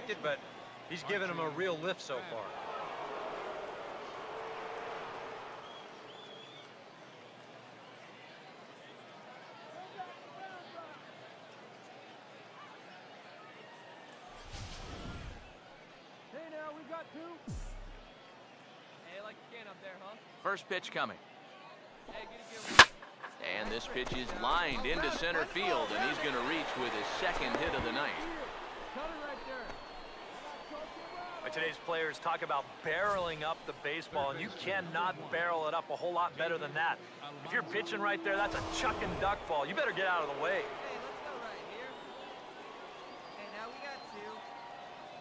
expected, but he's given him a real lift so far. Hey, now we got two. Hey, like you can up there, huh? First pitch coming. Hey, get it. And this pitch is lined into center field, and he's going to reach with his second hit of the night. Cut it right there. Today's players talk about barreling up the baseball, and you cannot barrel it up a whole lot better than that. If you're pitching right there, that's a chuck and duck ball. You better get out of the way. Hey, let's go right here. Hey, now we got two.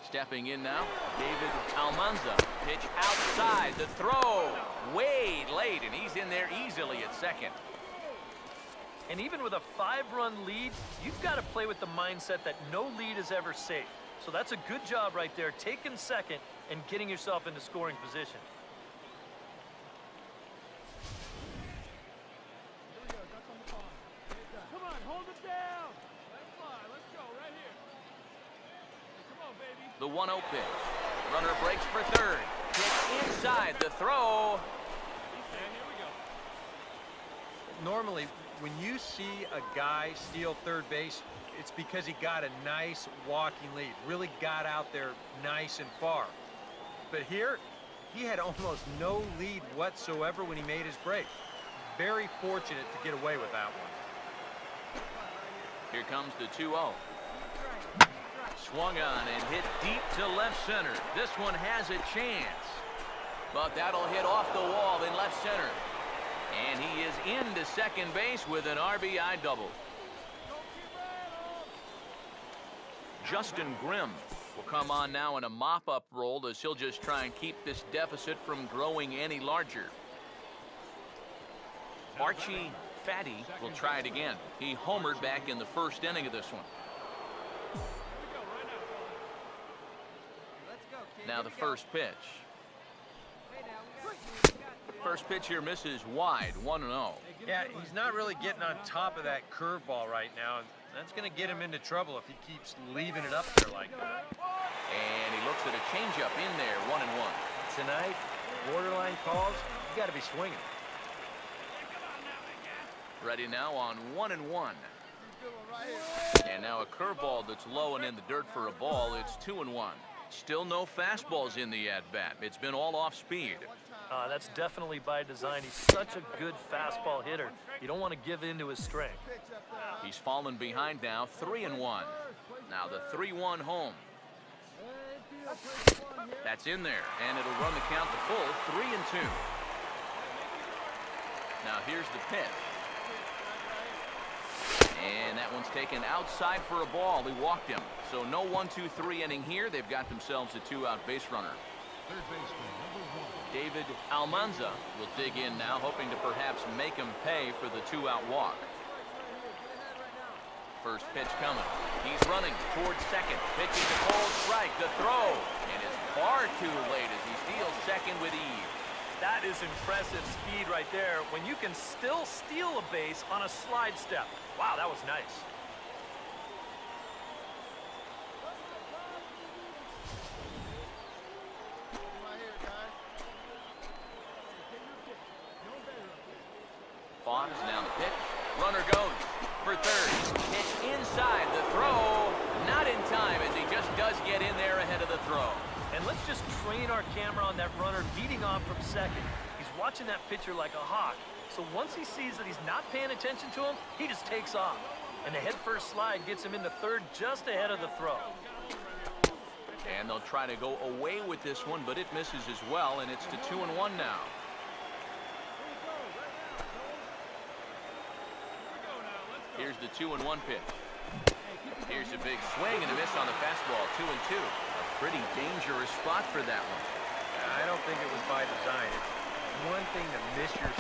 Stepping in now, David Almanza. Pitch outside, the throw way late, and he's in there easily at second. And even with a 5-run lead, you've got to play with the mindset that no lead is ever safe. So that's a good job right there, taking second and getting yourself into scoring position. Come on, hold it down. Let's fly. Let's go right here. Hey, come on, baby. The 1-0 pitch. Runner breaks for third. Pitch inside, the throw. And here we go. Normally, when you see a guy steal third base, it's because he got a nice walking lead, really got out there nice and far. But here, he had almost no lead whatsoever when he made his break. Very fortunate to get away with that one. Here comes the 2-0. Swung on and hit deep to left center. This one has a chance, but that'll hit off the wall in left center. And he is into second base with an RBI double. Justin Grimm will come on now in a mop-up role as he'll just try and keep this deficit from growing any larger. Archie Fatty will try it again. He homered back in the first inning of this one. Let's go, kid. Now the first pitch. Hey, now we got two. First pitch here misses wide, 1-0. Yeah, he's not really getting on top of that curveball right now, and that's going to get him into trouble if he keeps leaving it up there like that. And he looks at a changeup in there, 1-1. Tonight, borderline calls, you got to be swinging. Ready now on 1-1. And now a curveball that's low and in the dirt for a ball. It's 2-1. Still no fastballs in the at-bat. It's been all off speed. That's definitely by design. He's such a good fastball hitter. You don't want to give in to his strength. He's fallen behind now, 3-1. Now the 3-1 home. That's in there, and it'll run the count to full, 3-2. Now here's the pitch. And that one's taken outside for a ball. He walked him. So no 1-2-3 inning here. They've got themselves a 2-out base runner. Third baseman, number 1. David Almanza will dig in now, hoping to perhaps make him pay for the 2-out walk. First pitch coming. He's running towards second. Pitching a cold strike. The throw. And it's far too late as he steals second with ease. That is impressive speed right there when you can still steal a base on a slide step. Wow, that was nice. Vaughn is now the pitch. Runner goes for third. Pitch inside. The throw. Not in time as he just does get in there ahead of the throw. And let's just train our camera on that runner leading off from second. He's watching that pitcher like a hawk. So once he sees that he's not paying attention to him, he just takes off. And the head-first slide gets him into third just ahead of the throw. And they'll try to go away with this one, but it misses as well, and it's to 2-1 now. Here's the 2-1 pitch. Here's a big swing and a miss on the fastball, 2-2. A pretty dangerous spot for that one. I don't think it was by design. It's one thing to miss your...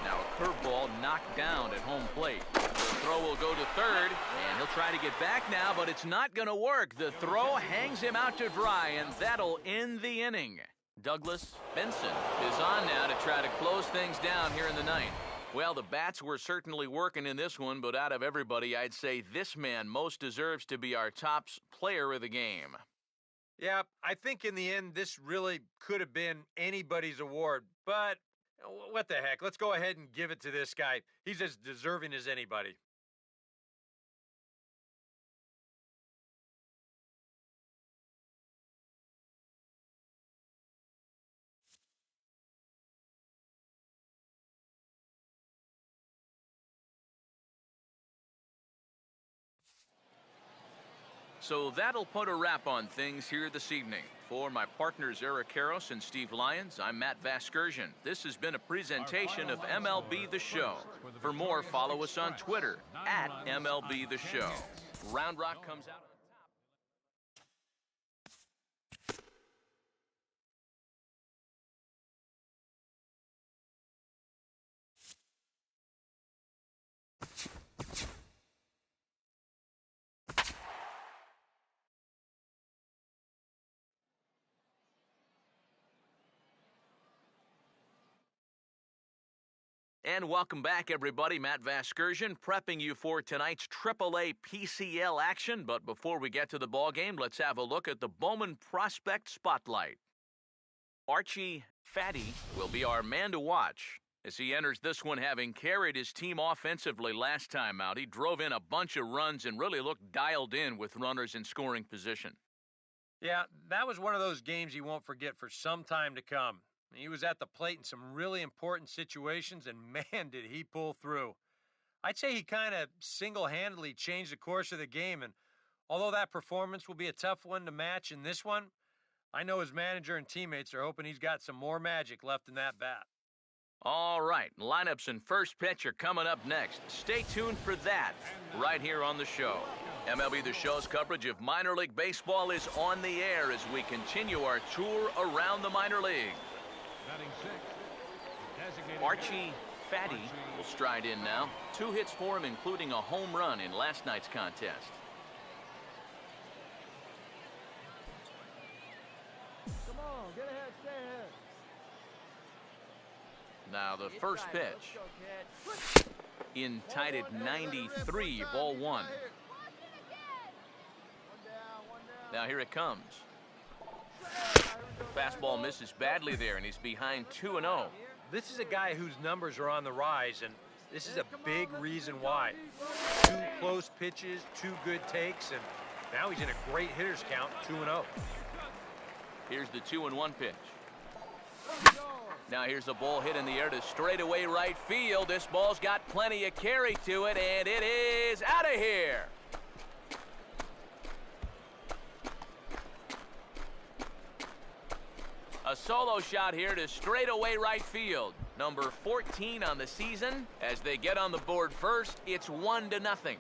Now a curveball knocked down at home plate. The throw will go to third, and he'll try to get back now, but it's not going to work. The throw hangs him out to dry, and that'll end the inning. Douglas Benson is on now to try to close things down here in the ninth. Well, the bats were certainly working in this one, but out of everybody, I'd say this man most deserves to be our top player of the game. Yeah, I think in the end, this really could have been anybody's award, but what the heck? Let's go ahead and give it to this guy. He's as deserving as anybody. So that'll put a wrap on things here this evening. For my partners Eric Karros and Steve Lyons, I'm Matt Vasgersian. This has been a presentation of MLB The Show. For more, follow us on Twitter at MLB The Show. Round Rock comes out. And welcome back, everybody. Matt Vasgersian prepping you for tonight's AAA PCL action. But before we get to the ballgame, let's have a look at the Bowman Prospect Spotlight. Archie Fatty will be our man to watch as he enters this one, having carried his team offensively last time out. He drove in a bunch of runs and really looked dialed in with runners in scoring position. Yeah, that was one of those games you won't forget for some time to come. He was at the plate in some really important situations, and man, did he pull through. I'd say he kind of single-handedly changed the course of the game, and although that performance will be a tough one to match in this one, I know his manager and teammates are hoping he's got some more magic left in that bat. All right, lineups and first pitch are coming up next. Stay tuned for that right here on the show. MLB The Show's coverage of minor league baseball is on the air as we continue our tour around the minor leagues. Archie Fatty will stride in now. 2 hits for him, including a home run in last night's contest. Come on, get ahead, stay ahead. Now the first pitch. In tight at 93, ball 1. Now here it comes. Fastball misses badly there, and he's behind 2-0. This is a guy whose numbers are on the rise, and this is a big reason why. 2 close pitches, 2 good takes, and now he's in a great hitter's count, 2-0. Here's the 2-1 pitch. Now here's a ball hit in the air to straightaway right field. This ball's got plenty of carry to it, and it is out of here. A solo shot here to straightaway right field. Number 14 on the season. As they get on the board first, it's 1-0.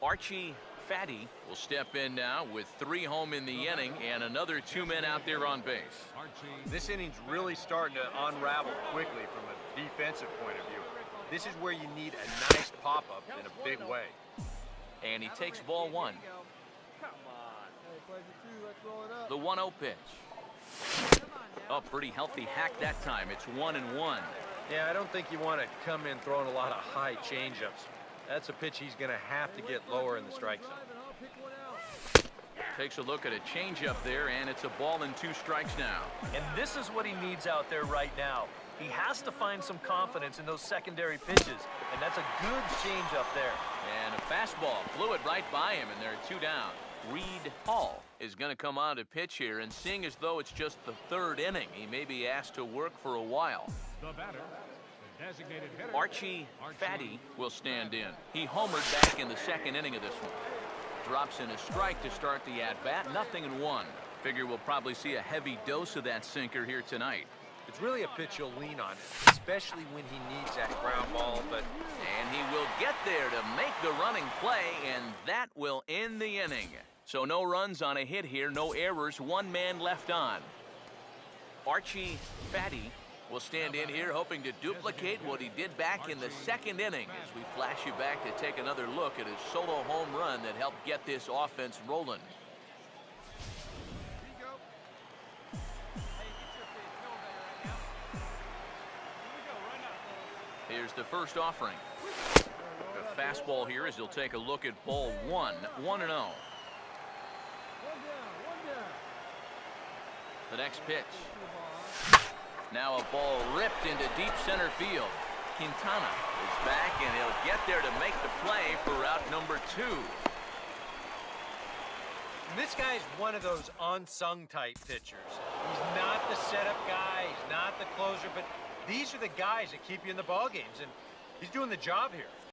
Archie Fatty will step in now with 3 home in the inning and another 2 men out there on base. This inning's really starting to unravel quickly from a defensive point of view. This is where you need a nice pop-up in a big way. And he takes ball 1. The 1-0 pitch. Oh, pretty healthy hack that time. It's 1-1. Yeah, I don't think you want to come in throwing a lot of high changeups. That's a pitch he's going to have to get lower in the strike zone. Takes a look at a changeup there, and it's a ball and 2 strikes now. And this is what he needs out there right now. He has to find some confidence in those secondary pitches, and that's a good change up there. And a fastball flew it right by him, and there are 2 down. Reed Hall is going to come on to pitch here, and seeing as though it's just the 3rd inning, he may be asked to work for a while. The batter, the designated hitter, Archie Fatty will stand in. He homered back in the 2nd inning of this one. Drops in a strike to start the at-bat, 0-1. Figure we'll probably see a heavy dose of that sinker here tonight. It's really a pitch you'll lean on, especially when he needs that ground ball, but... And he will get there to make the running play, and that will end the inning. So no runs on a hit here, no errors, 1 man left on. Archie Fatty will stand in here hoping to duplicate what he did back in the 2nd inning as we flash you back to take another look at his solo home run that helped get this offense rolling. Here's the first offering. The fastball here as he'll take a look at ball 1, 1-0. The next pitch. Now a ball ripped into deep center field. Quintana is back, and he'll get there to make the play for route number 2. And this guy's one of those unsung type pitchers. He's not the setup guy, he's not the closer, but these are the guys that keep you in the ball games, and he's doing the job here.